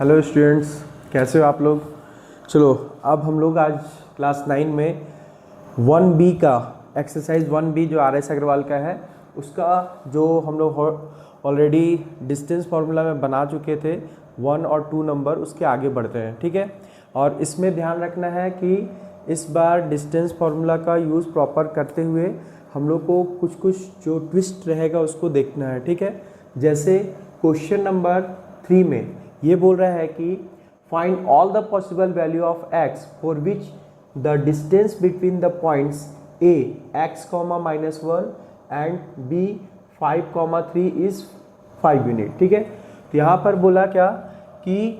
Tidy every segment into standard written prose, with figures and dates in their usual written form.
Hello students, कैसे हो आप लोग। चलो अब हम लोग आज क्लास 9 में 1B का एक्सरसाइज 1B जो RS अग्रवाल का है उसका जो हम लोग ऑलरेडी डिस्टेंस फार्मूला में बना चुके थे 1 और 2 नंबर, उसके आगे बढ़ते हैं। ठीक है, और इसमें ध्यान रखना है कि इस बार डिस्टेंस फार्मूला का यूज़ प्रॉपर करते हुए हम लोग को कुछ कुछ जो ट्विस्ट रहेगा उसको देखना है। ठीक है, जैसे क्वेश्चन नंबर 3 में ये बोल रहा है कि find all the possible value of x for which the distance between the points a x, -1 and b 5, 3 is 5 unit. ठीक है, तो यहाँ पर बोला क्या कि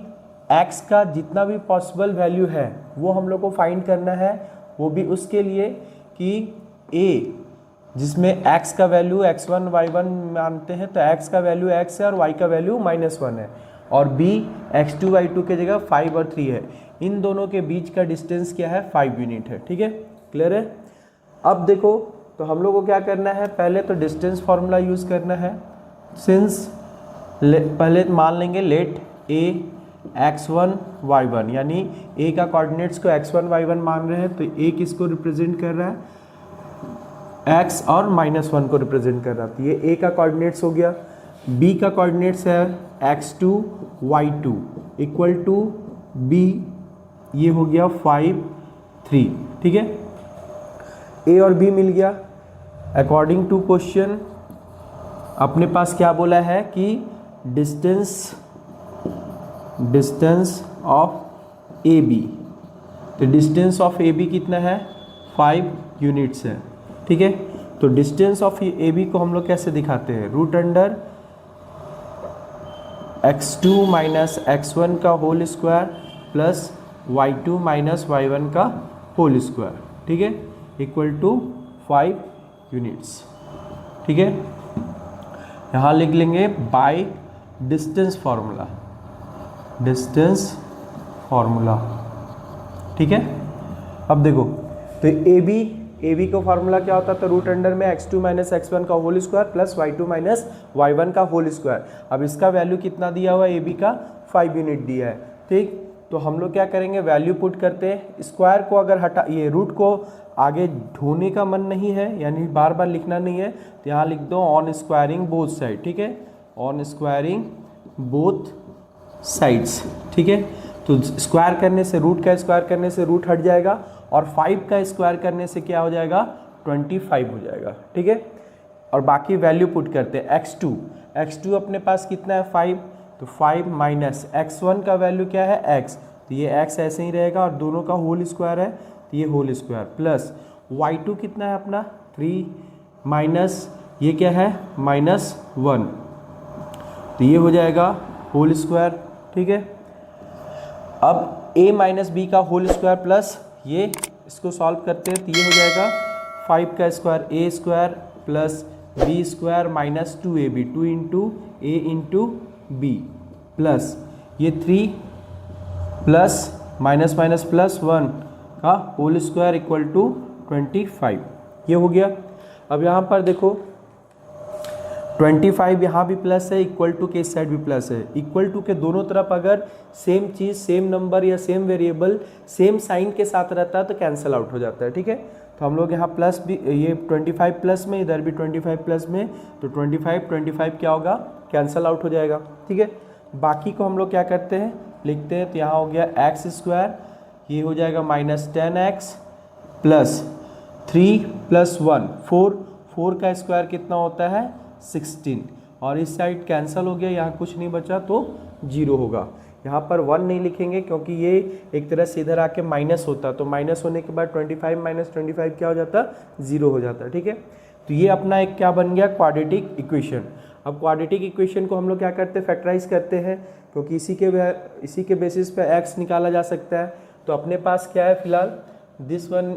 x का जितना भी पॉसिबल वैल्यू है वो हम लोग को फाइंड करना है, वो भी उसके लिए कि a जिसमें x का वैल्यू x1 y1 मानते हैं तो x का वैल्यू x है और y का वैल्यू -1 है, और b x2 y2 के जगह 5 और 3 है। इन दोनों के बीच का डिस्टेंस क्या है, 5 यूनिट है। ठीक है, क्लियर है। अब देखो तो हम लोग को क्या करना है, पहले तो डिस्टेंस फार्मूला यूज़ करना है। सिंस पहले मान लेंगे लेट a x1 y1, यानी a का कोऑर्डिनेट्स को x1 y1 मान रहे हैं तो a किसको रिप्रेजेंट कर रहा है, x और -1 को रिप्रेजेंट कर रहा है। तो ये a का कोऑर्डिनेट्स हो गया। b का कोऑर्डिनेट्स है x2 y2 equal to b, ये हो गया 5 3। ठीक है, a और b मिल गया। अकॉर्डिंग टू क्वेश्चन अपने पास क्या बोला है कि डिस्टेंस ऑफ ए बी, तो डिस्टेंस ऑफ ए बी कितना है, 5 यूनिट्स है। ठीक है, तो डिस्टेंस ऑफ ए बी को हम लोग कैसे दिखाते हैं, root under x2 minus x1 का whole square plus y2 minus y1 का होल स्क्वायर। ठीक है, इक्वल टू 5 यूनिट्स। ठीक है, यहाँ लिख लेंगे by distance formula, distance formula. ठीक है, अब देखो तो ए बी का फार्मूला क्या होता था, रूट अंडर में x2 माइनस x1 का whole square plus y2 minus y1 का होल स्क्वायर। अब इसका वैल्यू कितना दिया हुआ है, ए बी का 5 यूनिट दिया है। ठीक, तो हम लोग क्या करेंगे, वैल्यू पुट करते हैं। स्क्वायर को अगर हटा, ये रूट को आगे ढोने का मन नहीं है, यानी बार बार लिखना नहीं है, तो यहाँ लिख दो ऑन स्क्वायरिंग बोथ साइड। ठीक है, ऑन स्क्वायरिंग बोथ साइड्स। ठीक है, तो स्क्वायर करने से, रूट का स्क्वायर करने से रूट हट जाएगा और 5 का स्क्वायर करने से क्या हो जाएगा, 25 हो जाएगा। ठीक है, और बाकी वैल्यू पुट करते हैं। x2 अपने पास कितना है, 5, तो 5 माइनस x1 का वैल्यू क्या है, x, तो ये x ऐसे ही रहेगा और दोनों का होल स्क्वायर है तो ये होल स्क्वायर प्लस y2 कितना है अपना 3 माइनस ये क्या है -1, तो ये हो जाएगा होल स्क्वायर। ठीक है, अब a माइनस बी का होल स्क्वायर प्लस ये, इसको सॉल्व करते हैं तो ये हो जाएगा 5 का square a square plus b square minus 2ab, 2 into a into B plus ये 3 प्लस माइनस माइनस प्लस 1 का होल स्क्वायर इक्वल टू 25, ये हो गया। अब यहाँ पर देखो 25 यहाँ भी प्लस है, इक्वल टू के इस साइड भी प्लस है। इक्वल टू के दोनों तरफ अगर सेम चीज़, सेम नंबर या सेम वेरिएबल सेम साइन के साथ रहता है तो कैंसिल आउट हो जाता है। ठीक है, तो हम लोग यहाँ प्लस भी, ये 25 प्लस में, इधर भी 25 प्लस में, तो 25 क्या होगा, कैंसिल आउट हो जाएगा। ठीक है, बाकी को हम लोग क्या करते हैं, लिखते हैं, तो यहाँ हो गया एक्स स्क्वायर, ये हो जाएगा -10x प्लस 3 प्लस 1 4 का स्क्वायर कितना होता है 16, और इस साइड कैंसिल हो गया, यहाँ कुछ नहीं बचा तो 0 होगा। यहाँ पर 1 नहीं लिखेंगे क्योंकि ये एक तरह से इधर आके माइनस होता, तो माइनस होने के बाद 25 माइनस 25 क्या हो जाता, 0 हो जाता। ठीक है, तो ये अपना एक क्या बन गया, क्वाड्रेटिक इक्वेशन। अब क्वाड्रेटिक इक्वेशन को हम लोग क्या करते हैं, फैक्टराइज करते हैं, क्योंकि इसी के बेसिस पे x निकाला जा सकता है। तो अपने पास क्या है फिलहाल, this one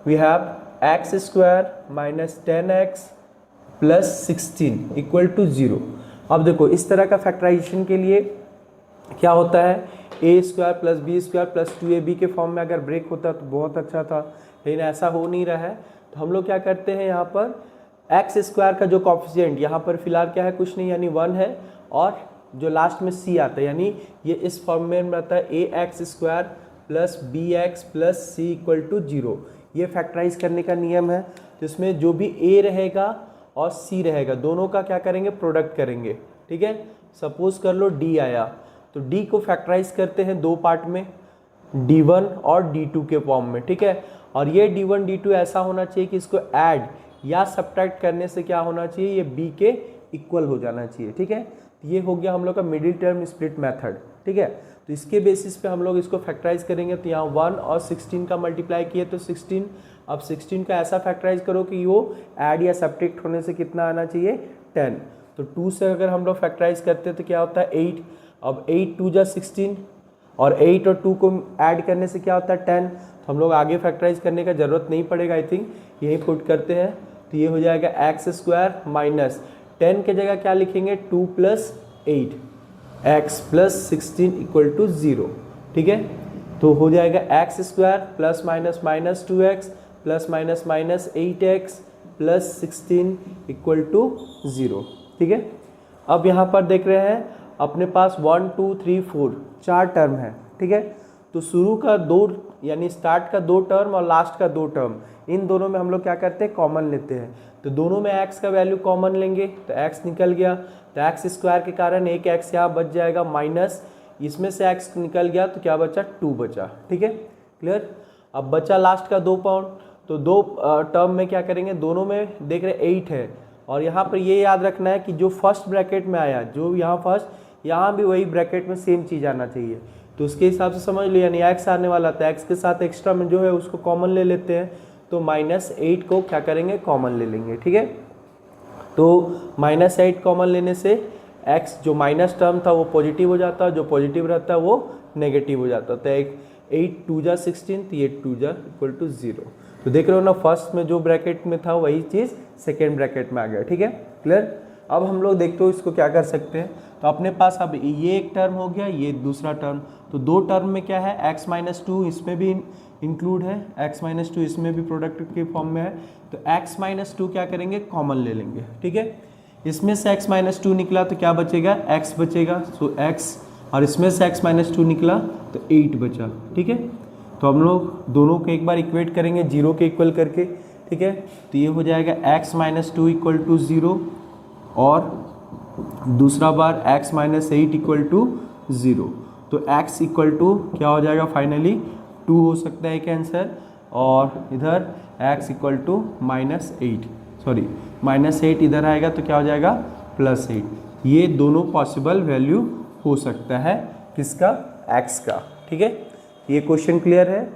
we have x square minus 10x plus 16 equal to 0। अब देखो इस तरह का फैक्टराइजेशन के लिए क्या होता है, a square plus B square plus 2ab के फॉर्म में अगर ब्रेक होता तो बहुत अच्छा था, लेकिन ऐसा हो नहीं रहा है। तो हम लोग क्या करते हैं, यहाँ पर एक्स स्क्वायर का जो कॉफिशिएंट यहाँ पर फिलहाल क्या है, कुछ नहीं, यानी 1 है, और जो लास्ट में c आता है, यानी ये इस फॉर्म में रहता है ax² plus bx plus c equal to 0। ये फैक्टराइज करने का नियम है, जिसमें जो भी a रहेगा और c रहेगा दोनों का क्या करेंगे, प्रोडक्ट करेंगे। ठीक है, सपोज कर लो d आया, तो d को फैक्टराइज करते हैं दो पार्ट में, d1 और d2 के फॉर्म में। ठीक है, और ये d1 d2 ऐसा होना चाहिए कि इसको ऐड या सब्ट्रैक्ट करने से क्या होना चाहिए, ये b के इक्वल हो जाना चाहिए। ठीक है, ये हो गया हम लोग का मिडिल टर्म स्प्लिट मेथड। ठीक है, तो इसके बेसिस पे हम लोग इसको फैक्टराइज करेंगे। तो यहाँ 1 और 16 का मल्टीप्लाई किए तो 16, अब 16 का ऐसा फैक्टराइज करो कि वो ऐड या सब्ट्रैक्ट होने से कितना आना चाहिए, 10। तो 2 से अगर हम लोग फैक्टराइज करते हैं तो क्या होता है, 8। अब 8 2 जा 16, और 8 और 2 को ऐड करने से क्या होता है, 10। तो हम लोग आगे फैक्टराइज करने का ज़रूरत नहीं पड़ेगा, आई थिंक यही पुट करते हैं। तो ये हो जाएगा x² माइनस 10 के जगह क्या लिखेंगे, 2 plus 8 x plus 16 equal to 0। ठीक है, तो हो जाएगा x² plus minus minus 2x plus minus minus 8x plus 16 equal to 0। ठीक है, अब यहाँ पर देख रहे हैं अपने पास 1 2 3 4 4 टर्म है। ठीक है, तो शुरू का 2 यानी स्टार्ट का 2 टर्म और लास्ट का 2 टर्म, इन दोनों में हम लोग क्या करते हैं, कॉमन लेते हैं। तो दोनों में x का वैल्यू कॉमन लेंगे तो x निकल गया, तो x² के कारण एक x यहाँ बच जाएगा, माइनस इसमें से x निकल गया तो क्या बचा, 2 बचा। ठीक है, क्लियर। अब बचा लास्ट का 2 पाउंड, तो 2 टर्म में क्या करेंगे, दोनों में देख रहे 8 है, और यहाँ पर ये याद रखना है कि जो फर्स्ट ब्रैकेट में आया, जो यहाँ फर्स्ट, यहाँ भी वही ब्रैकेट में सेम चीज़ आना चाहिए। तो उसके हिसाब से समझ लो, यानी x आने वाला था, x के साथ एक्स्ट्रा में जो है उसको कॉमन ले लेते हैं, तो -8 को क्या करेंगे, कॉमन ले लेंगे। ठीक है, तो -8 कॉमन लेने से x जो माइनस टर्म था वो पॉजिटिव हो जाता है, जो पॉजिटिव रहता है वो नेगेटिव हो जाता है। तो 8 2 जा 16, तो 8 2 जा इक्वल टू 0। तो देख रहे हो ना, फर्स्ट में जो ब्रैकेट में था वही चीज़ सेकेंड ब्रैकेट में आ गया। ठीक है, क्लियर। अब हम लोग देखते हो इसको क्या कर सकते हैं, तो अपने पास अब ये एक टर्म हो गया, ये दूसरा टर्म, तो 2 टर्म में क्या है, x-2 इसमें भी इंक्लूड है, x-2 इसमें भी प्रोडक्ट के फॉर्म में है, तो x-2 क्या करेंगे, कॉमन ले लेंगे। ठीक है, इसमें से x-2 निकला तो क्या बचेगा, x बचेगा, सो x, और इसमें से x-2 निकला तो 8 बचा। ठीक है, तो हम लोग दोनों को एक बार इक्वेट करेंगे 0 के इक्वल करके। ठीक है, तो ये हो जाएगा x-2 इक्वल टू 0, और दूसरा बार x-8 इक्वल टू 0। तो x इक्वल टू क्या हो जाएगा, फाइनली 2 हो सकता है एक आंसर, और इधर x इक्वल टू -8 इधर आएगा तो क्या हो जाएगा, +8। ये दोनों पॉसिबल वैल्यू हो सकता है किसका, x का। ठीक है, ये क्वेश्चन क्लियर है।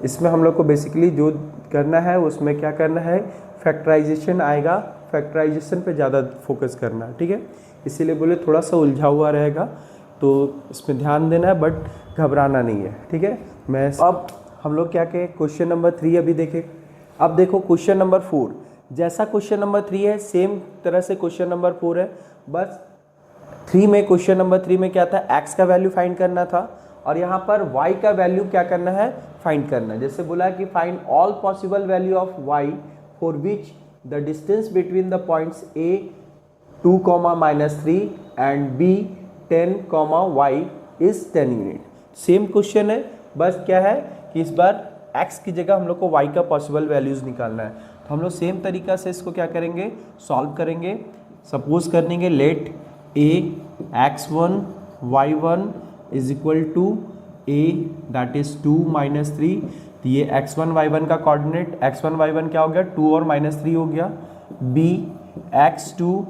इसमें हम लोग को बेसिकली जो करना है उसमें क्या करना है, फैक्टराइजेशन आएगा, फैक्टराइजेशन पे ज़्यादा फोकस करना है। ठीक है, इसीलिए बोले थोड़ा सा उलझा हुआ रहेगा, तो इसमें ध्यान देना है, बट घबराना नहीं है। ठीक है, मैं अब हम लोग क्या कहें, क्वेश्चन नंबर 3 अभी देखें। अब देखो क्वेश्चन नंबर 4, जैसा क्वेश्चन नंबर 3 है सेम तरह से क्वेश्चन नंबर 4 है, बस 3 में, क्वेश्चन नंबर 3 में क्या था, x का वैल्यू फाइंड करना था, और यहाँ पर y का वैल्यू क्या करना है, फाइंड करना है। जैसे बोला कि find all possible value of y for which the distance between the points a 2, -3 and b 10, y is 10 unit. Same question है, बस क्या है कि इस बार x की जगह हम लोग को y का पॉसिबल वैल्यूज निकालना है। तो हम लोग सेम तरीका से इसको क्या करेंगे, सॉल्व करेंगे। सपोज करेंगे let a x1 y1 is equal to a that is 2 -3। तो ये x1 y1 का कोऑर्डिनेट, x1 y1 क्या हो गया, 2 और -3 हो गया। b x2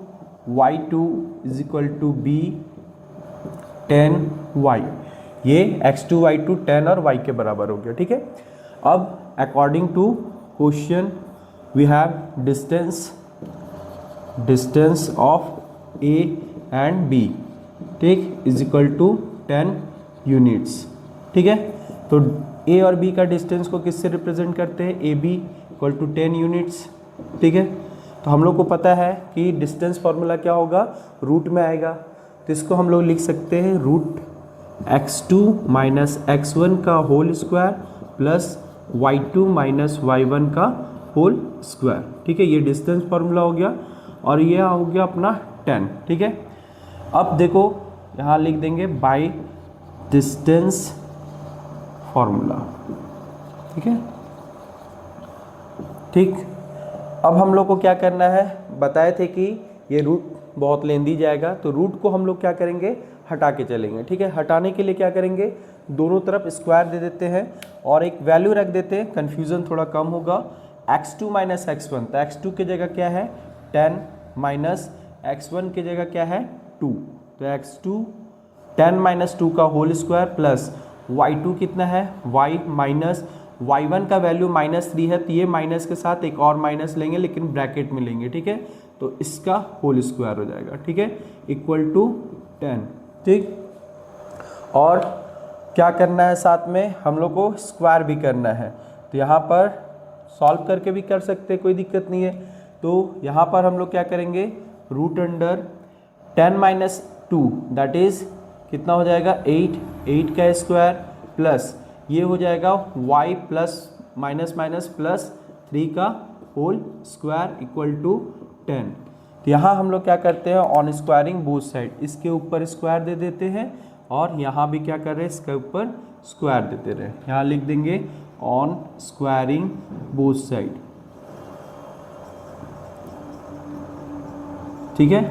y2 is equal to b 10 y, ये x2 y2 10 और y के बराबर हो गया। ठीक है, अब according to question we have distance of a and b, ठीक, इज इक्वल टू 10 यूनिट्स। ठीक है, तो a और b का डिस्टेंस को किससे रिप्रेजेंट करते हैं, ab इक्वल टू 10 यूनिट्स। ठीक है, तो हम लोग को पता है कि डिस्टेंस फॉर्मूला क्या होगा, रूट में आएगा, तो इसको हम लोग लिख सकते हैं रूट x2 माइनस x1 का whole square plus y2 minus y1 का होल स्क्वायर। ठीक है, ये डिस्टेंस फॉर्मूला हो गया, और ये हो गया अपना 10। ठीक है, अब देखो यहाँ लिख देंगे बाय डिस्टेंस फॉर्मूला। ठीक है, ठीक। अब हम लोग को क्या करना है, बताए थे कि ये रूट बहुत लेंदी जाएगा, तो रूट को हम लोग क्या करेंगे, हटा के चलेंगे। ठीक है, हटाने के लिए क्या करेंगे, दोनों तरफ स्क्वायर दे देते हैं और एक वैल्यू रख देते हैं, कन्फ्यूज़न थोड़ा कम होगा। x2 माइनस x1, तो x2 की जगह क्या है 10 माइनस x1 की जगह क्या है 2, तो x2 10 माइनस 2 का होल स्क्वायर प्लस y2 कितना है y माइनस y1 का वैल्यू -3 है, तो ये माइनस के साथ एक और माइनस लेंगे लेकिन ब्रैकेट में लेंगे। ठीक है, तो इसका होल स्क्वायर हो जाएगा। ठीक है, इक्वल टू 10। ठीक, और क्या करना है, साथ में हम लोग को स्क्वायर भी करना है, तो यहाँ पर सॉल्व करके भी कर सकते हैं, कोई दिक्कत नहीं है। तो यहाँ पर हम लोग क्या करेंगे, root under 10 minus 2 that is कितना हो जाएगा 8 का स्क्वायर प्लस ये हो जाएगा y plus minus minus plus 3 का होल स्क्वायर इक्वल टू 10। तो यहाँ हम लोग क्या करते हैं, ऑन स्क्वायरिंग बोथ साइड, इसके ऊपर स्क्वायर दे देते हैं और यहाँ भी क्या कर रहे हैं, इसके ऊपर स्क्वायर देते रहे। यहाँ लिख देंगे ऑन स्क्वायरिंग बोथ साइड। ठीक है,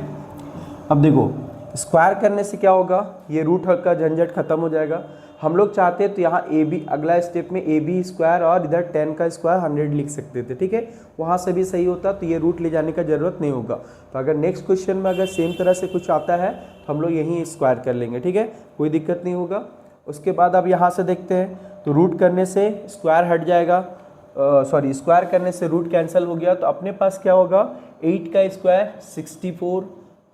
अब देखो स्क्वायर करने से क्या होगा, ये रूट का झंझट खत्म हो जाएगा। हम लोग चाहते हैं तो यहाँ ए बी, अगला स्टेप में ए बी स्क्वायर और इधर 10 का स्क्वायर 100 लिख सकते थे। ठीक है, वहाँ से भी सही होता, तो ये रूट ले जाने का ज़रूरत नहीं होगा। तो अगर नेक्स्ट क्वेश्चन में अगर सेम तरह से कुछ आता है तो हम लोग यहीं स्क्वायर कर लेंगे। ठीक है, कोई दिक्कत नहीं होगा। उसके बाद अब यहाँ से देखते हैं, तो रूट करने से स्क्वायर हट जाएगा, सॉरी स्क्वायर करने से रूट कैंसिल हो गया, तो अपने पास क्या होगा 8 का स्क्वायर 64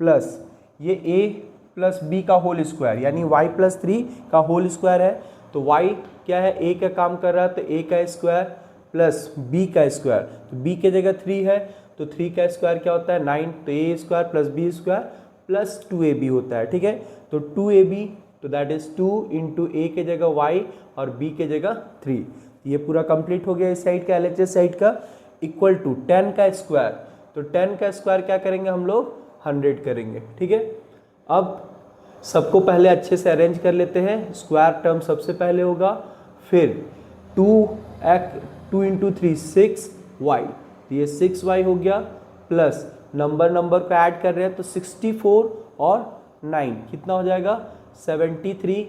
प्लस ये a प्लस बी का होल स्क्वायर यानी y प्लस 3 का होल स्क्वायर है। तो y क्या है, a का काम कर रहा है, तो a का स्क्वायर प्लस b का स्क्वायर, तो b के जगह 3 है, तो 3 का स्क्वायर क्या होता है 9, तो a square plus b square plus 2ab होता है। ठीक है, तो 2ab, तो दैट इज 2 इंटू a के जगह y और b के जगह 3। ये पूरा कंप्लीट हो गया इस साइड का, LHS साइड का, इक्वल टू 10 का स्क्वायर, तो 10 का स्क्वायर क्या करेंगे हम लोग 100 करेंगे। ठीक है, अब सबको पहले अच्छे से अरेंज कर लेते हैं। स्क्वायर टर्म सबसे पहले होगा, फिर 2 इंटू 3 6y, तो ये 6y हो गया, प्लस नंबर को ऐड कर रहे हैं तो 64 और 9 कितना हो जाएगा 73,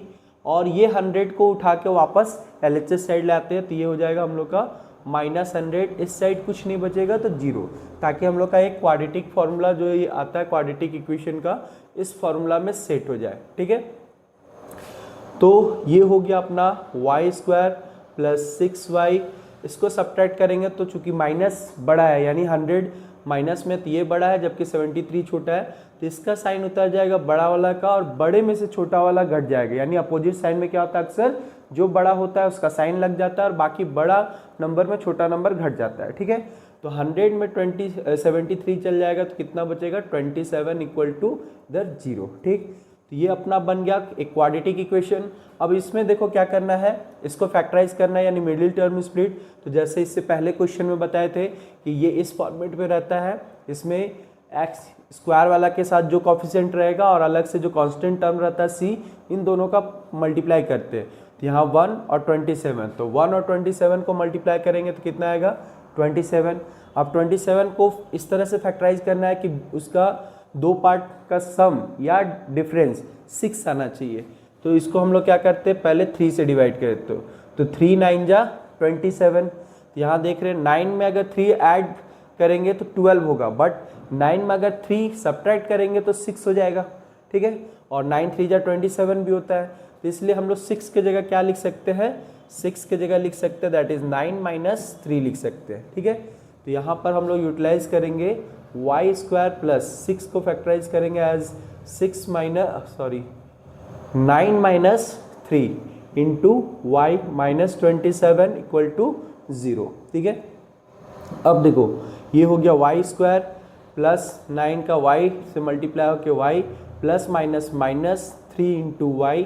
और ये 100 को उठा के वापस LHS साइड लाते हैं, तो ये हो जाएगा हम लोग का -100, इस साइड कुछ नहीं बचेगा तो 0, ताकि हम लोग का एक क्वाड्रेटिक फार्मूला जो ये आता है क्वाड्रेटिक इक्वेशन का, इस फार्मूला में सेट हो जाए। ठीक है, तो ये हो गया अपना y स्क्वायर प्लस 6y, इसको सब्ट्रैक्ट करेंगे तो चूंकि माइनस बड़ा है यानी 100 माइनस में, तो ये बड़ा है जबकि 73 छोटा है, तो इसका साइन उतर जाएगा बड़ा वाला का और बड़े में से छोटा वाला घट जाएगा। यानी अपोजिट साइन में क्या होता है, अक्सर जो बड़ा होता है उसका साइन लग जाता है और बाकी बड़ा नंबर में छोटा नंबर घट जाता है। ठीक है, तो 100 में 73 चल जाएगा तो कितना बचेगा 27 इक्वल टू इधर 0। ठीक, तो ये अपना बन गया एक क्वाड्रेटिक इक्वेशन। अब इसमें देखो क्या करना है, इसको फैक्टराइज करना है यानी मिडिल टर्म स्प्लिट। तो जैसे इससे पहले क्वेश्चन में बताए थे कि ये इस फॉर्मेट में रहता है, इसमें एक्स स्क्वायर वाला के साथ जो कॉफिशिएंट रहेगा और अलग से जो कांस्टेंट टर्म रहता है सी, इन दोनों का मल्टीप्लाई करते हैं, तो यहाँ 1 और 27, तो 1 और 27 को मल्टीप्लाई करेंगे तो कितना आएगा 27। अब 27 को इस तरह से फैक्टराइज करना है कि उसका दो पार्ट का सम या डिफरेंस 6 आना चाहिए। तो इसको हम लोग क्या करते हैं, पहले 3 से डिवाइड कर देते हो, तो 3 9 जा 27। यहाँ देख रहे हैं 9 में अगर 3 ऐड करेंगे तो 12 होगा, बट 9 में अगर 3 सब्ट्रैक्ट करेंगे तो 6 हो जाएगा। ठीक है, और 9 3 जा 27 भी होता है, तो इसलिए हम लोग 6 के जगह क्या लिख सकते हैं, 6 के जगह लिख सकते हैं दैट इज 9 माइनस 3 लिख सकते हैं। ठीक है, तो यहाँ पर हम लोग यूटिलाइज करेंगे y स्क्वायर प्लस 6 को फैक्टराइज करेंगे as 9 minus 3 into Y minus 27 equal to 0। ठीक है, अब देखो ये हो गया y स्क्वायर प्लस 9 का y से मल्टीप्लाई होकर y plus minus minus 3 into Y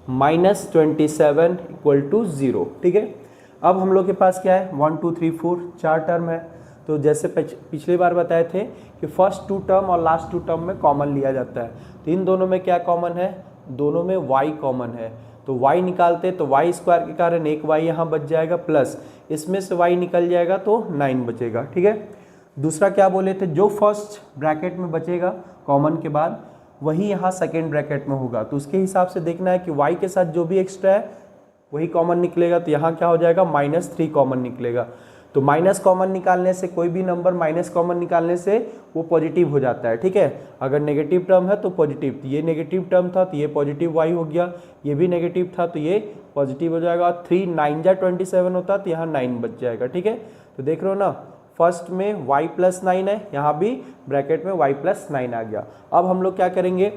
minus 27 equal to 0। ठीक है, अब हम लोग के पास क्या है 1 2 3 4 4 टर्म है। तो जैसे पिछली बार बताए थे कि फर्स्ट टू टर्म और लास्ट टू टर्म में कॉमन लिया जाता है। तो इन दोनों में क्या कॉमन है, दोनों में y कॉमन है, तो y निकालते तो y स्क्वायर के कारण एक y यहाँ बच जाएगा, प्लस इसमें से y निकल जाएगा तो 9 बचेगा। ठीक है, दूसरा क्या बोले थे, जो फर्स्ट ब्रैकेट में बचेगा कॉमन के बाद वही यहाँ सेकेंड ब्रैकेट में होगा, तो उसके हिसाब से देखना है कि y के साथ जो भी एक्स्ट्रा है वही कॉमन निकलेगा, तो यहाँ क्या हो जाएगा -3 कॉमन निकलेगा। तो माइनस कॉमन निकालने से, कोई भी नंबर माइनस कॉमन निकालने से वो पॉजिटिव हो जाता है। ठीक है, अगर नेगेटिव टर्म है तो पॉजिटिव, तो ये नेगेटिव टर्म था तो ये पॉजिटिव y हो गया, ये भी नेगेटिव था तो ये पॉजिटिव हो जाएगा। 3 9 जा 27 होता तो यहाँ 9 बच जाएगा। ठीक है, तो देख रहे हो ना, फर्स्ट में y + 9 है, यहाँ भी ब्रैकेट में y + 9 आ गया। अब हम लोग क्या करेंगे,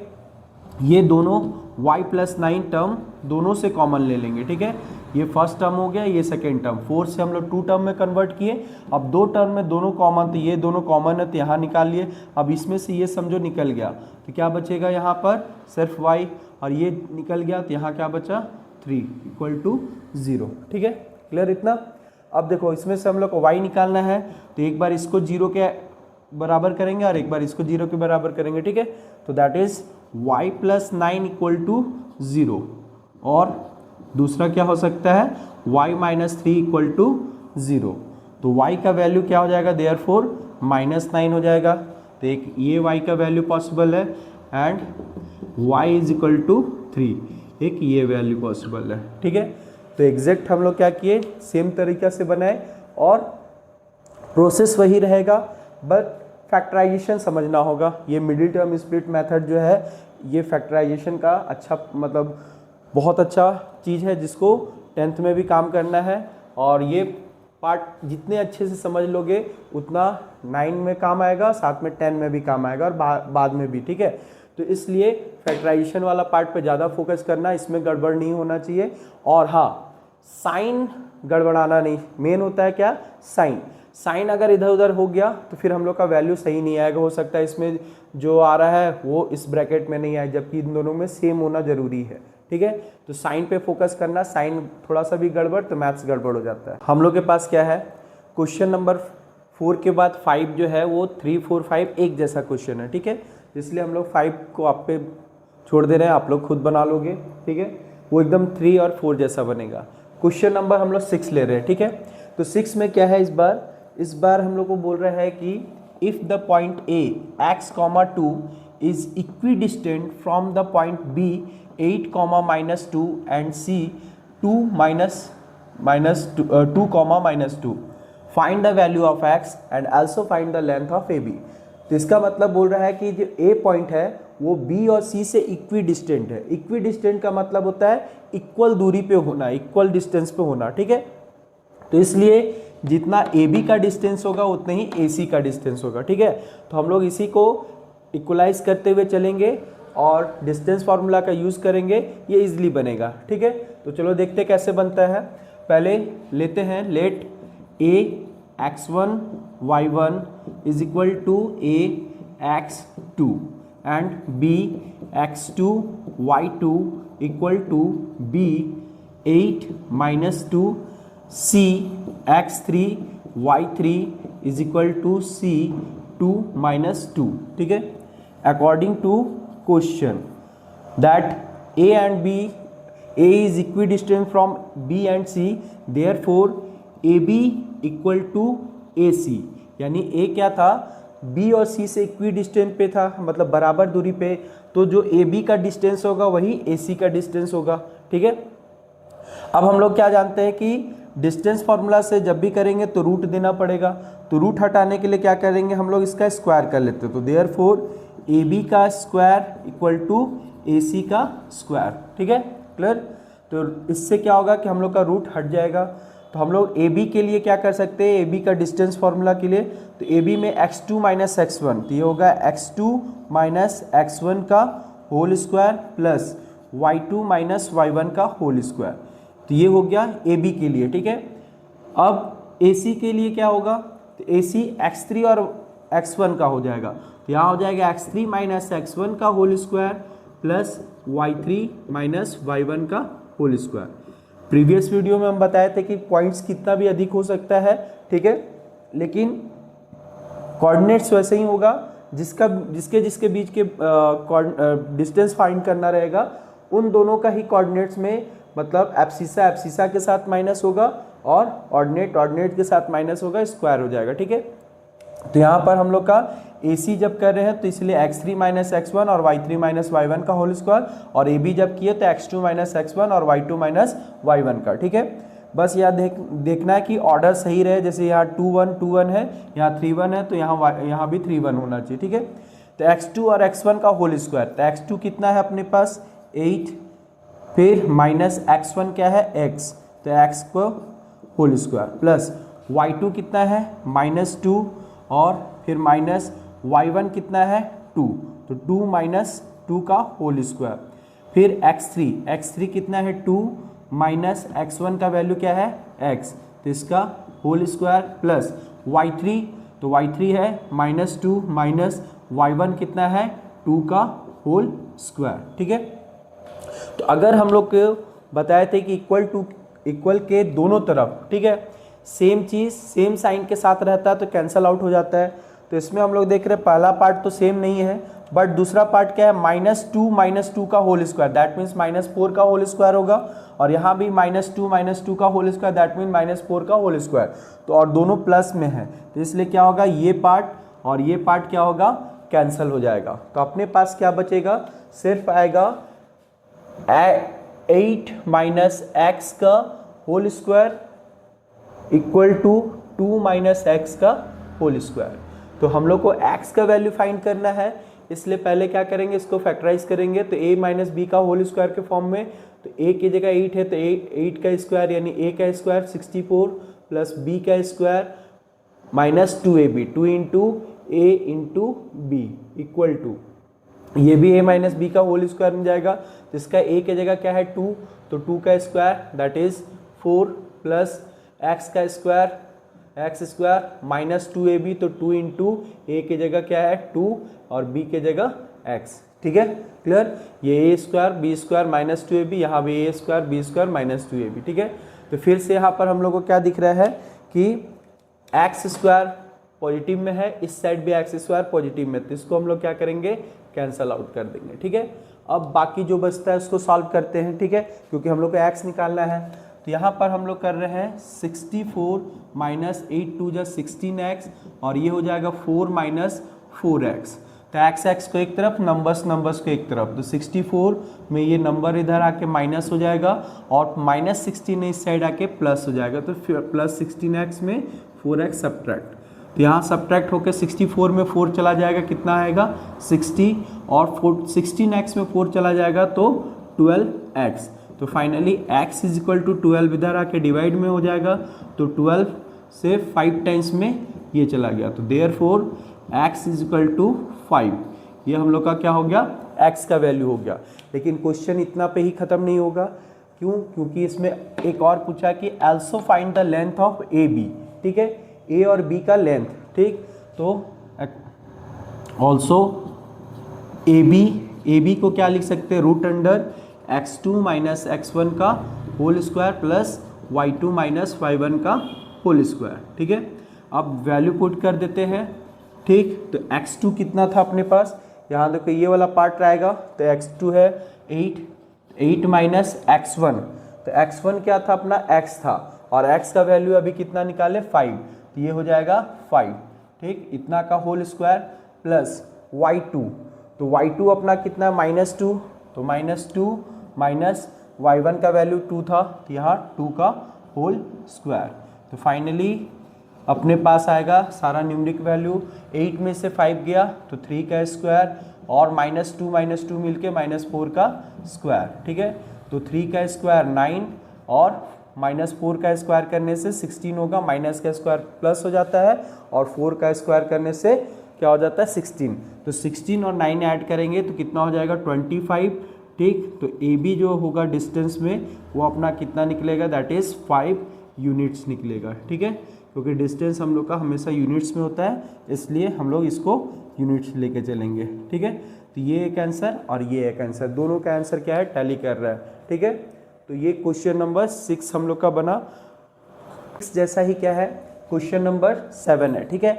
ये दोनों y + 9 टर्म दोनों से कॉमन ले लेंगे। ठीक है, ये फर्स्ट टर्म हो गया, ये सेकेंड टर्म, 4 से हम लोग 2 टर्म में कन्वर्ट किए। अब 2 टर्म में दोनों कॉमन, तो ये दोनों कॉमन है तो यहाँ निकाल लिए। अब इसमें से ये समझो निकल गया तो क्या बचेगा, यहाँ पर सिर्फ y, और ये निकल गया तो यहाँ क्या बचा 3 = 0। ठीक है, क्लियर इतना। अब देखो इसमें से हम लोग को y निकालना है, तो एक बार इसको 0 के बराबर करेंगे और एक बार इसको 0 के बराबर करेंगे। ठीक है, तो दैट इज y + 9 = 0, और दूसरा क्या हो सकता है y - 3 = 0। तो y का वैल्यू क्या हो जाएगा, देयरफॉर -9 हो जाएगा। तो एक ये y का वैल्यू पॉसिबल है, एंड y = 3, एक ये वैल्यू पॉसिबल है। ठीक है, तो एग्जैक्ट हम लोग क्या किए, सेम तरीका से बनाए और प्रोसेस वही रहेगा, बट फैक्टराइजेशन समझना होगा। ये मिडिल टर्म स्प्लिट मेथड जो है, ये फैक्टराइजेशन का अच्छा मतलब बहुत अच्छा चीज़ है, जिसको 10th में भी काम करना है, और ये पार्ट जितने अच्छे से समझ लोगे उतना 9 में काम आएगा, साथ में 10 में भी काम आएगा, और बाद में भी। ठीक है, तो इसलिए फैक्टराइजेशन वाला पार्ट पे ज़्यादा फोकस करना, इसमें गड़बड़ नहीं होना चाहिए। और हाँ, साइन गड़बड़ाना नहीं, मेन होता है क्या, साइन अगर इधर उधर हो गया तो फिर हम लोग का वैल्यू सही नहीं आएगा। हो सकता है इसमें जो आ रहा है वो इस ब्रैकेट में नहीं आए, जबकि इन दोनों में सेम होना जरूरी है। ठीक है, तो साइन पे फोकस करना, साइन थोड़ा सा भी गड़बड़ तो मैथ्स गड़बड़ हो जाता है। हम लोग के पास क्या है, क्वेश्चन नंबर 4 के बाद 5 जो है वो 3 4 5 एक जैसा क्वेश्चन है। ठीक है, इसलिए हम लोग 5 को आप पे छोड़ दे रहे हैं, आप लोग खुद बना लोगे। ठीक है, वो एकदम 3 और 4 जैसा बनेगा। क्वेश्चन नंबर हम लोग 6 ले रहे हैं। ठीक है, तो 6 में क्या है, इस बार हम लोग को बोल रहा है कि if the point A x, 2 is equidistant from the point B 8, -2 and C 2, -2, find the value of x and also find the length of AB। तो इसका मतलब बोल रहा है कि जो A पॉइंट है वो B और C से इक्विडिस्टेंट है। इक्विडिस्टेंट का मतलब होता है इक्वल दूरी पे होना, इक्वल डिस्टेंस पे होना। ठीक है, तो इसलिए जितना AB का डिस्टेंस होगा उतना ही AC का डिस्टेंस होगा। ठीक है, तो हम लोग इसी को इक्वलाइज करते हुए चलेंगे और डिस्टेंस फार्मूला का यूज़ करेंगे, ये इजीली बनेगा। ठीक है, तो चलो देखते कैसे बनता है। पहले लेते हैं, let A x1 y1 = A x2 and B x2 y2 = B 8 - 2 C x3 y3 = C 2 - 2। ठीक है, according to question that A and B, A is equidistant from B and C, therefore AB = AC। यानी A क्या था, B और C से equidistant पे था, मतलब बराबर दूरी पे, तो जो AB का डिस्टेंस होगा वही AC का डिस्टेंस होगा। ठीक है, अब हम लोग क्या जानते हैं कि डिस्टेंस फार्मूला से जब भी करेंगे तो रूट देना पड़ेगा, तो रूट हटाने के लिए क्या करेंगे, हम लोग इसका स्क्वायर कर लेते हैं। तो देयरफॉर AB का स्क्वायर = AC का स्क्वायर। ठीक है, क्लियर। तो इससे क्या होगा कि हम लोग का रूट हट जाएगा। तो हम लोग AB के लिए क्या कर सकते हैं, AB का डिस्टेंस फार्मूला के लिए, तो AB में x2 - x1, तो ये होगा x2 - x1 का whole square plus y2 - y1 का होल स्क्वायर। तो ये हो गया AB के लिए। ठीक है, अब AC के लिए क्या होगा, तो AC x3 और x1 का हो जाएगा, तो यहाँ हो जाएगा x3 - x1 का whole square plus y3 - y1 का होल स्क्वायर। प्रीवियस वीडियो में हम बताए थे कि पॉइंट्स कितना भी अधिक हो सकता है। ठीक है, लेकिन कोऑर्डिनेट्स वैसे ही होगा, जिसके जिसके बीच के डिस्टेंस फाइंड करना रहेगा उन दोनों का ही कोऑर्डिनेट्स में, मतलब एब्सिसा के साथ माइनस होगा और ऑर्डिनेट के साथ माइनस होगा, स्क्वायर हो जाएगा। ठीक है, तो यहाँ पर हम लोग का AC जब कर रहे हैं तो इसलिए x3 माइनस x1 और y3 माइनस y1 का होल स्क्वायर, और AB जब किए तो x2 माइनस x1 और y2 माइनस y1 का। ठीक है, बस यहाँ देखना है कि ऑर्डर सही रहे, जैसे यहाँ 2 1 2 1 है, यहाँ 3 1 है, तो यहाँ भी 3 1 होना चाहिए। ठीक है, तो x2 और x1 का होल स्क्वायर, तो x2 कितना है अपने पास 8, फिर माइनस x1 क्या है x, तो x को होल स्क्वायर, प्लस y2 कितना है -2, और फिर माइनस y1 कितना है 2, तो 2 माइनस 2 का होल स्क्वायर, फिर x3 कितना है 2 माइनस x1 का वैल्यू क्या है x, तो इसका होल स्क्वायर, प्लस y3, तो y3 है -2 माइनस y1 कितना है 2 का होल स्क्वायर। ठीक है, तो अगर हम लोग को बताए थे कि इक्वल के दोनों तरफ, ठीक है, सेम चीज़ सेम साइन के साथ रहता है तो कैंसल आउट हो जाता है। तो इसमें हम लोग देख रहे हैं पहला पार्ट तो सेम नहीं है, बट दूसरा पार्ट क्या है -2 का होल स्क्वायर, दैट मीन्स -4 का होल स्क्वायर होगा, और यहाँ भी -2 का होल स्क्वायर, दैट मीन -4 का होल स्क्वायर, तो और दोनों प्लस में है, तो इसलिए क्या होगा ये पार्ट और ये पार्ट क्या होगा कैंसल हो जाएगा। तो अपने पास क्या बचेगा, सिर्फ आएगा 8 माइनस एक्स का whole square equal to 2 minus X का होल स्क्वायर। तो हम लोग को x का वैल्यू फाइंड करना है, इसलिए पहले क्या करेंगे, इसको फैक्टराइज करेंगे, तो a माइनस बी का होल स्क्वायर के फॉर्म में, तो a की जगह 8 है तो 8 का स्क्वायर यानी a का स्क्वायर 64 प्लस b का square minus 2ab, 2 into a into B equal to, ये भी a माइनस बी का होल स्क्वायर मिल जाएगा, जिसका a की जगह क्या है 2, तो 2 का square that is 4 plus x का square x square minus 2ab, तो 2 इंटू ए की जगह क्या है 2 और b की जगह x। ठीक है, क्लियर, ये a square B square minus 2ab, यहाँ भी a square B square minus 2ab। ठीक है, तो फिर से यहाँ पर हम लोग को क्या दिख रहा है कि एक्स स्क्वायर पॉजिटिव में है, इस साइड भी एक्स स्क्वायर पॉजिटिव में, तो इसको हम लोग क्या करेंगे कैंसल आउट कर देंगे। ठीक है, अब बाकी जो बचता है उसको सॉल्व करते हैं। ठीक है, क्योंकि हम लोग को एक्स निकालना है, तो यहाँ पर हम लोग कर रहे हैं 64 माइनस 8 2 जा 16x, और ये हो जाएगा 4 माइनस 4x, तो x को एक तरफ, नंबर्स को एक तरफ, तो 64 में ये नंबर इधर आके माइनस हो जाएगा और माइनस 16 इस साइड आके प्लस हो जाएगा, तो प्लस 16x में 4x सब्ट्रैक्ट, तो यहाँ सब्ट्रैक्ट होकर 64 में 4 चला जाएगा, कितना आएगा 60, और 16x में 4 चला जाएगा तो 12x, तो finally x is equal to 12 इधर आके डिवाइड में हो जाएगा, तो 12 से 5 टाइम्स में ये चला गया, तो therefore x is equal to 5, ये हम लोग का क्या हो गया x का वैल्यू हो गया। लेकिन क्वेश्चन इतना पे ही ख़त्म नहीं होगा, क्यों, क्योंकि इसमें एक और पूछा कि also find the length of AB। ठीक है, a और b का लेंथ, ठीक, तो ऑल्सो AB को क्या लिख सकते हैं, root under x2 minus x1 का whole square plus y2 minus y1 का होल स्क्वायर। ठीक है, अब वैल्यू पुट कर देते हैं। ठीक, तो x2 कितना था अपने पास, यहाँ देखो ये वाला पार्ट आएगा, तो x2 है 8 माइनस x1, तो x1 क्या था अपना x था, और x का वैल्यू अभी कितना निकाले 5, तो ये हो जाएगा 5। ठीक, इतना का होल स्क्वायर प्लस y2, तो y2 अपना कितना -2, तो -2 माइनस y1 का वैल्यू 2 था, तो यहाँ 2 का होल स्क्वायर, तो फाइनली अपने पास आएगा सारा न्यूमेरिक वैल्यू, 8 में से 5 गया तो 3 का स्क्वायर, और -2 मिलके -4 का स्क्वायर। ठीक है, तो 3 का स्क्वायर 9, और -4 का स्क्वायर करने से 16 होगा, माइनस का स्क्वायर प्लस हो जाता है, और 4 का स्क्वायर करने से क्या हो जाता है 16, तो 16 और 9 ऐड करेंगे तो कितना हो जाएगा 25। ठीक, तो AB जो होगा डिस्टेंस में वो अपना कितना निकलेगा, दैट इज़ 5 यूनिट्स निकलेगा। ठीक है, क्योंकि डिस्टेंस हम लोग का हमेशा यूनिट्स में होता है, इसलिए हम लोग इसको यूनिट्स लेके चलेंगे। ठीक है, तो ये एक आंसर और ये एक आंसर, दोनों का आंसर क्या है टैली कर रहा है। ठीक है, तो ये क्वेश्चन नंबर 6 हम लोग का बना। जैसा ही क्या है क्वेश्चन नंबर 7 है। ठीक है,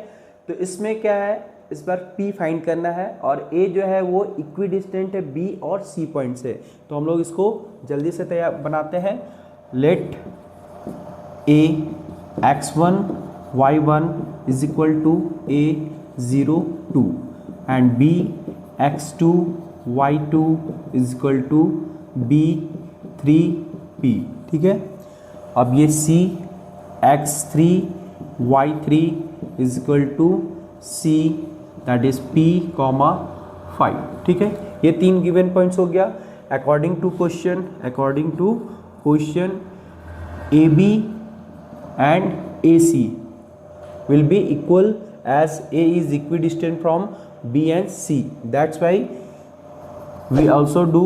तो इसमें क्या है, इस बार P फाइंड करना है और A जो है वो इक्विडिस्टेंट है B और C पॉइंट से। तो हम लोग इसको जल्दी से तैयार बनाते हैं। Let A x1 y1 is equal to A0 2 and B x2 y2 is equal to B3P। ठीक है, अब ये C x3 y3 is equal to C that is P, 5। ठीक है, ये 3 गिवन पॉइंट्स हो गया। According to question AB and AC will be equal as A is equidistant from B and C. That's why we also do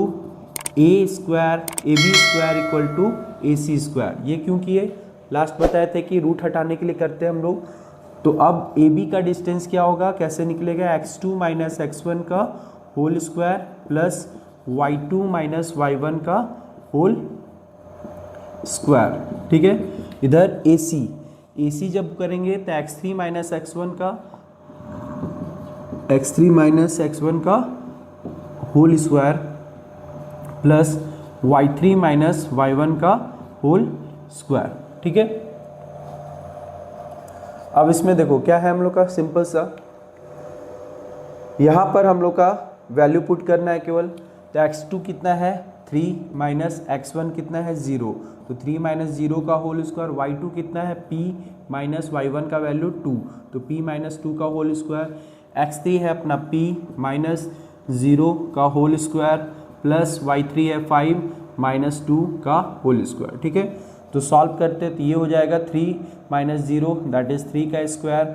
A square AB square equal to AC square। ये क्यों किए, last बताए थे कि root हटाने के लिए करते हैं हम लोग। तो अब AB का डिस्टेंस क्या होगा, कैसे निकलेगा, x2 माइनस x1 का whole square plus y2 minus y1 का होल स्क्वायर। ठीक है, इधर AC जब करेंगे तो x3 माइनस x1 का whole square plus y3 minus y1 का होल स्क्वायर। ठीक है, अब इसमें देखो क्या है हम लोग का, सिंपल सा यहाँ पर हम लोग का वैल्यू पुट करना है केवल। तो x2 कितना है 3 माइनस x1 कितना है 0, तो 3 माइनस 0 का होल स्क्वायर। y2 कितना है p माइनस y1 का वैल्यू 2, तो p माइनस 2 का होल स्क्वायर। x3 है अपना p माइनस 0 का होल स्क्वायर प्लस y3 है 5 माइनस 2 का होल स्क्वायर। ठीक है, तो सॉल्व करते तो ये हो जाएगा 3 माइनस 0 दैट इज 3 का स्क्वायर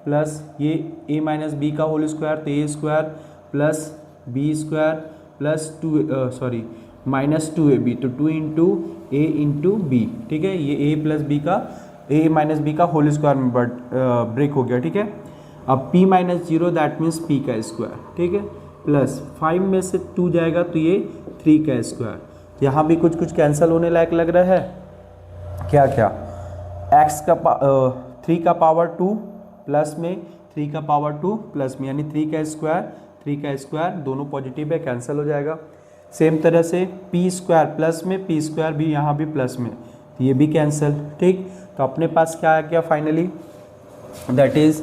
प्लस ये a माइनस b का होल स्क्वायर, तो a square plus b square plus 2 minus 2ab, तो 2 इंटू a इंटू बी। ठीक है, ये a प्लस बी का a माइनस बी का होल स्क्वायर में ब्रेक हो गया। ठीक है, अब p minus 0 that means p का स्क्वायर। ठीक है, प्लस 5 में से 2 जाएगा तो ये 3 का स्क्वायर। तो यहाँ भी कुछ कुछ कैंसिल होने लायक लग रहा है, क्या क्या, x का 3 का पावर 2 प्लस में 3 का पावर 2 प्लस में, यानी 3 का स्क्वायर दोनों पॉजिटिव है, कैंसिल हो जाएगा। सेम तरह से p स्क्वायर प्लस में p स्क्वायर भी यहाँ भी प्लस में, तो ये भी कैंसिल। ठीक, तो अपने पास क्या आ गया finally, that is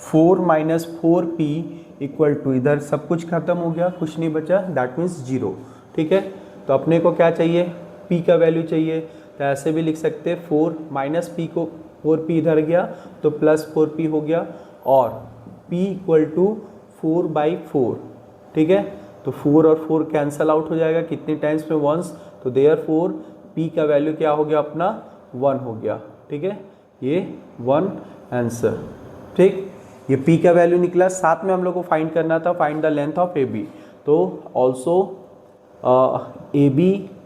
4 minus 4p equal to, इधर सब कुछ खत्म हो गया, कुछ नहीं बचा, दैट मीन्स 0। ठीक है, तो अपने को क्या चाहिए, p का वैल्यू चाहिए। तो ऐसे भी लिख सकते हैं 4 माइनस p को 4p इधर गया तो प्लस 4p हो गया, और p इक्वल टू 4/4। ठीक है, तो 4 और 4 कैंसल आउट हो जाएगा, कितने टाइम्स में, वंस, तो देयरफॉर p का वैल्यू क्या हो गया अपना 1 हो गया। ठीक है, ये 1 आंसर। ठीक, ये p का वैल्यू निकला। साथ में हम लोग को फाइंड करना था, find the length of AB। तो also AB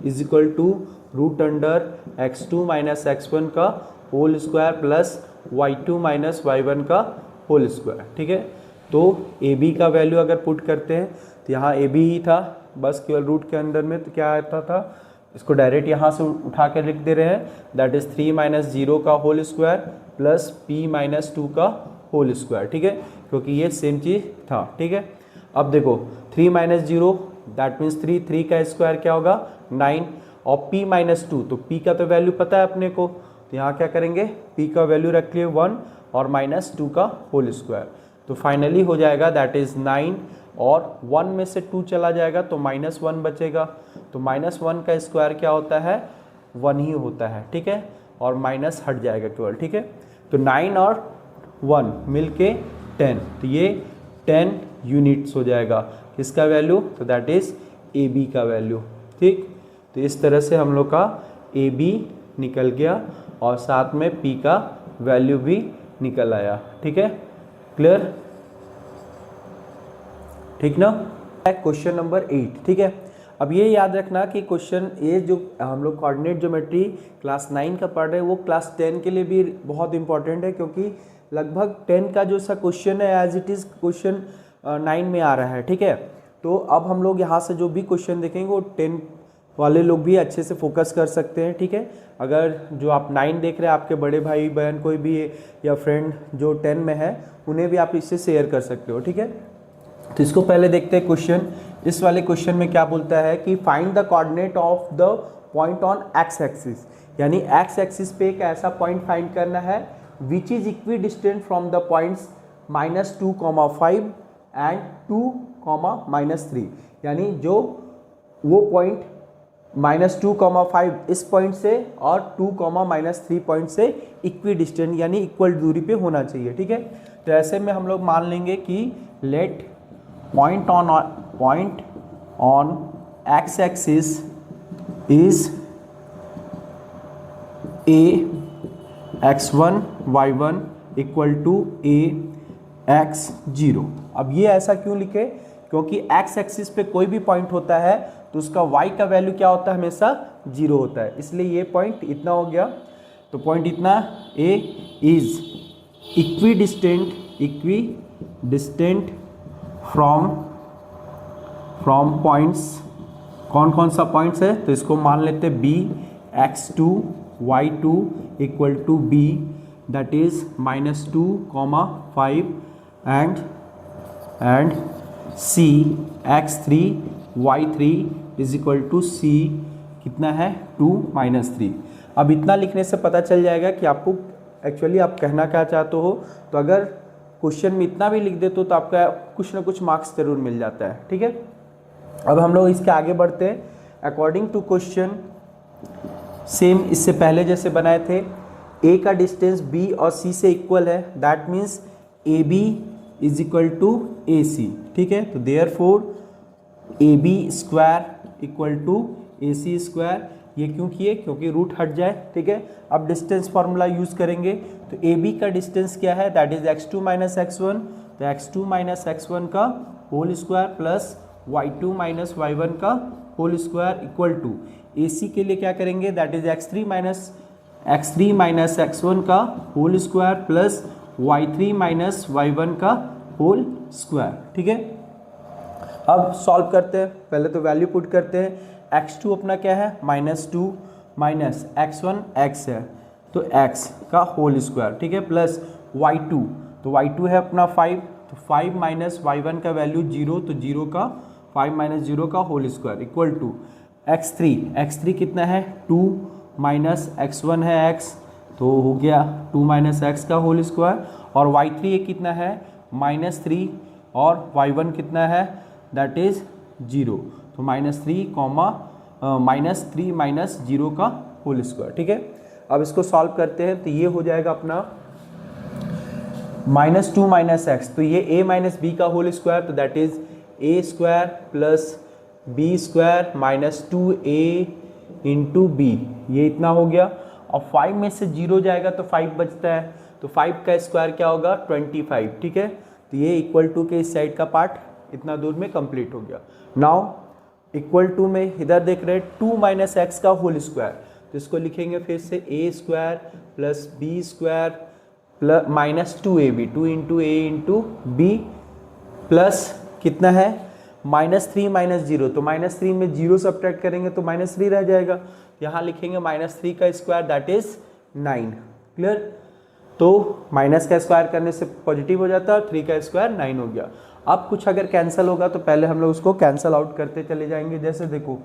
is equal to root under x2 minus x1 का whole square plus y2 minus y1 का होल स्क्वायर। ठीक है, तो AB का वैल्यू अगर पुट करते हैं तो यहाँ AB ही था, बस केवल रूट के अंदर में, तो क्या आता था, इसको डायरेक्ट यहाँ से उठा कर लिख दे रहे हैं, दैट इज 3 माइनस 0 का whole square plus p minus 2 का होल स्क्वायर। ठीक है, क्योंकि ये सेम चीज़ था। ठीक है, अब देखो 3 माइनस 0 दैट मीन्स 3 का स्क्वायर क्या होगा 9, और p माइनस 2, तो p का तो वैल्यू पता है अपने को, तो यहाँ क्या करेंगे, p का वैल्यू रख लिए 1 और माइनस 2 का होल स्क्वायर, तो फाइनली हो जाएगा दैट इज 9, और 1 में से 2 चला जाएगा तो माइनस 1 बचेगा, तो माइनस 1 का स्क्वायर क्या होता है 1 ही होता है। ठीक है, और माइनस हट जाएगा केवल। ठीक है, तो 9 और 1 मिलके 10, तो ये 10 यूनिट्स हो जाएगा, किसका वैल्यू, तो दैट इज AB का वैल्यू। ठीक, तो इस तरह से हम लोग का AB निकल गया और साथ में P का वैल्यू भी निकल आया। ठीक है, क्लियर, ठीक ना। Question number 8। ठीक है, अब ये याद रखना कि क्वेश्चन ये जो हम लोग कोऑर्डिनेट ज्योमेट्री क्लास 9 का पढ़ रहे हैं वो क्लास 10 के लिए भी बहुत इंपॉर्टेंट है, क्योंकि लगभग 10 का जो सा क्वेश्चन है एज इट इज़ क्वेश्चन 9 में आ रहा है। ठीक है, तो अब हम लोग यहाँ से जो भी क्वेश्चन देखेंगे वो 10 वाले लोग भी अच्छे से फोकस कर सकते हैं, ठीक है। अगर जो आप 9 देख रहे हैं, आपके बड़े भाई बहन कोई भी या फ्रेंड जो 10 में है, उन्हें भी आप इससे शेयर कर सकते हो, ठीक है। तो इसको पहले देखते हैं क्वेश्चन। इस वाले क्वेश्चन में क्या बोलता है कि find the coordinate of the point on X axis, यानी एक्स एक्सिस पे एक ऐसा पॉइंट फाइंड करना है which is equi distant from the points -2,5 and 2,-3, यानी जो वो पॉइंट -2,5 इस पॉइंट से और 2,-3 पॉइंट से इक्वी डिस्टेंट यानी इक्वल दूरी पे होना चाहिए, ठीक है। तो ऐसे में हम लोग मान लेंगे कि let point on X axis is a x1 y1 equal to a x0। अब ये ऐसा क्यों लिखे, क्योंकि x एक्सिस पे कोई भी पॉइंट होता है तो उसका y का वैल्यू क्या होता है, हमेशा 0 होता है, इसलिए ये पॉइंट इतना हो गया। तो पॉइंट इतना a is equi distant from points, कौन कौन सा पॉइंट्स है, तो इसको मान लेते b x2 y2 equal to b, that is -2,5 and c x3 y3 is equal to c कितना है 2-3। अब इतना लिखने से पता चल जाएगा कि आपको एक्चुअली आप कहना क्या चाहते हो। तो अगर क्वेश्चन में इतना भी लिख देते हो तो आपका कुछ ना कुछ मार्क्स जरूर मिल जाता है, ठीक है। अब हम लोग इसके आगे बढ़ते हैं। अकॉर्डिंग टू क्वेश्चन सेम इससे पहले जैसे बनाए थे, a का डिस्टेंस b और c से इक्वल है, that means ab is equal to ac, ठीक है। तो therefore ab square equal to ac square, ये क्यों किए, क्योंकि रूट हट जाए, ठीक है। अब डिस्टेंस फार्मूला यूज करेंगे, तो ab का डिस्टेंस क्या है, दैट इज x2 - x1, तो x2 - x1 का whole square plus y2 - y1 का whole square equal to AC के लिए क्या करेंगे, दैट इज x3 - x1 का whole square plus y3 - y1 का होल स्क्वायर, ठीक है। अब सॉल्व करते हैं, पहले तो वैल्यू पुट करते हैं। x2 अपना क्या है -2 माइनस x1 x है तो x का होल स्क्वायर, ठीक है, प्लस y2, तो y2 है अपना 5, तो 5 माइनस y1 का वैल्यू 0, तो 0 का 5 - 0 का whole square equal to x3 कितना है 2 माइनस x1 है x, तो हो गया 2 माइनस x का होल स्क्वायर, और y3 ये कितना है -3 और y1 कितना है दैट इज 0, तो -3 माइनस 0 का होल स्क्वायर, ठीक है। अब इसको सॉल्व करते हैं, तो ये हो जाएगा अपना -2 माइनस x, तो ये a माइनस बी का होल स्क्वायर, तो that is a square plus B square minus 2a into B, ये इतना हो गया। और 5 में से 0 जाएगा तो 5 बचता है, तो 5 का स्क्वायर क्या होगा 25, ठीक है। तो ये इक्वल टू के इस साइड का पार्ट इतना दूर में कंप्लीट हो गया। नाउ इक्वल टू में इधर देख रहे हैं 2 माइनस एक्स का होल स्क्वायर, तो इसको लिखेंगे फिर से a square plus B square plus minus 2ab, 2 into A into B plus कितना है -3 माइनस 0, तो -3 में 0 सब्ट्रैक्ट करेंगे तो -3 रह जाएगा। यहाँ लिखेंगे -3 का स्क्वायर दैट इज 9, क्लियर। तो माइनस का स्क्वायर करने से पॉजिटिव हो जाता है और 3 का स्क्वायर 9 हो गया। अब कुछ अगर कैंसिल होगा तो पहले हम लोग उसको कैंसिल आउट करते चले जाएंगे। जैसे देखो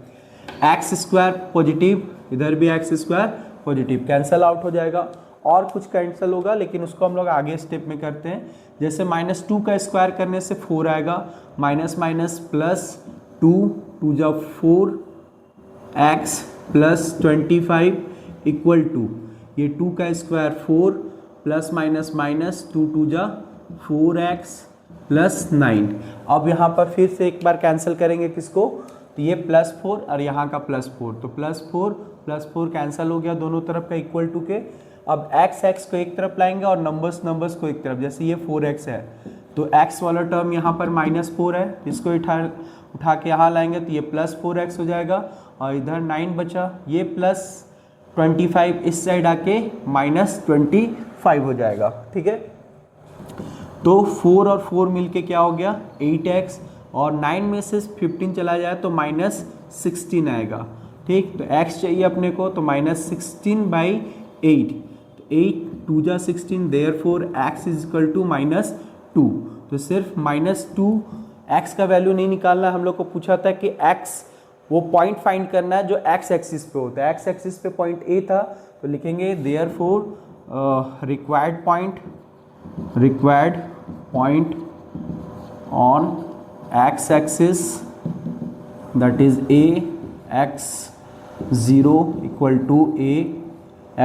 एक्स स्क्वायर पॉजिटिव, इधर भी x square positive, cancel out हो जाएगा। और कुछ कैंसिल होगा लेकिन उसको हम लोग आगे स्टेप में करते हैं। जैसे -2 का स्क्वायर करने से 4 आएगा, माइनस माइनस प्लस 2 2 जा 4 एक्स प्लस 25 इक्वल टू ये 2 का स्क्वायर 4 प्लस माइनस माइनस 2 2 जा 4x प्लस 9। अब यहाँ पर फिर से एक बार कैंसिल करेंगे किसको, तो ये +4 और यहाँ का +4, तो +4 कैंसिल हो गया दोनों तरफ का इक्वल टू के। अब x को एक तरफ लाएंगे और नंबर्स को एक तरफ, जैसे ये 4x है तो x वाला टर्म यहाँ पर -4 है, इसको उठा के यहाँ लाएंगे तो ये +4x हो जाएगा, और इधर 9 बचा, ये +25 इस साइड आके -25 हो जाएगा, ठीक है। तो 4 और 4 मिलके क्या हो गया 8x, और 9 में से 15 चला जाए तो -16 आएगा, ठीक। तो x चाहिए अपने को, तो -16/8, तो 8 2 जा 16, therefore x is equal to -2। तो सिर्फ -2, x का वैल्यू नहीं निकालना, हम लोग को पूछा था कि x वो पॉइंट फाइंड करना है जो x एक्सिस पे होता है। x एक्सिस पे पॉइंट A था, तो लिखेंगे therefore required point on x axis that is A, x0 equal to A,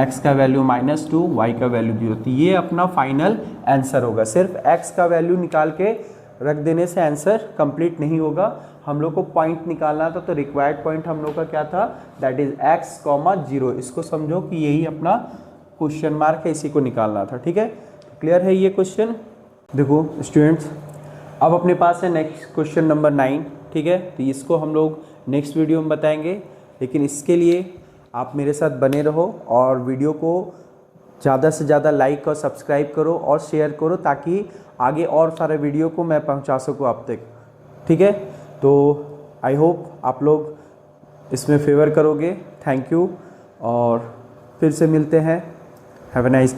x का वैल्यू -2, y का वैल्यू 0। तो ये अपना फाइनल आंसर होगा। सिर्फ x का वैल्यू निकाल के रख देने से आंसर कंप्लीट नहीं होगा, हम लोग को पॉइंट निकालना था। तो रिक्वायर्ड पॉइंट हम लोग का क्या था, दैट इज x, 0। इसको समझो कि यही अपना क्वेश्चन मार्क है, इसी को निकालना था। ठीक है, क्लियर है ये क्वेश्चन। देखो स्टूडेंट्स, अब अपने पास है नेक्स्ट क्वेश्चन नंबर 9। ठीक है, तो इसको हम लोग नेक्स्ट वीडियो में बताएंगे, लेकिन इसके लिए आप मेरे साथ बने रहो और वीडियो को ज़्यादा से ज़्यादा लाइक और सब्सक्राइब करो और शेयर करो, ताकि आगे और सारे वीडियो को मैं पहुंचा सकूं आप तक। ठीक है, तो आई होप आप लोग इसमें फेवर करोगे। थैंक यू, और फिर से मिलते हैं। Have a nice day.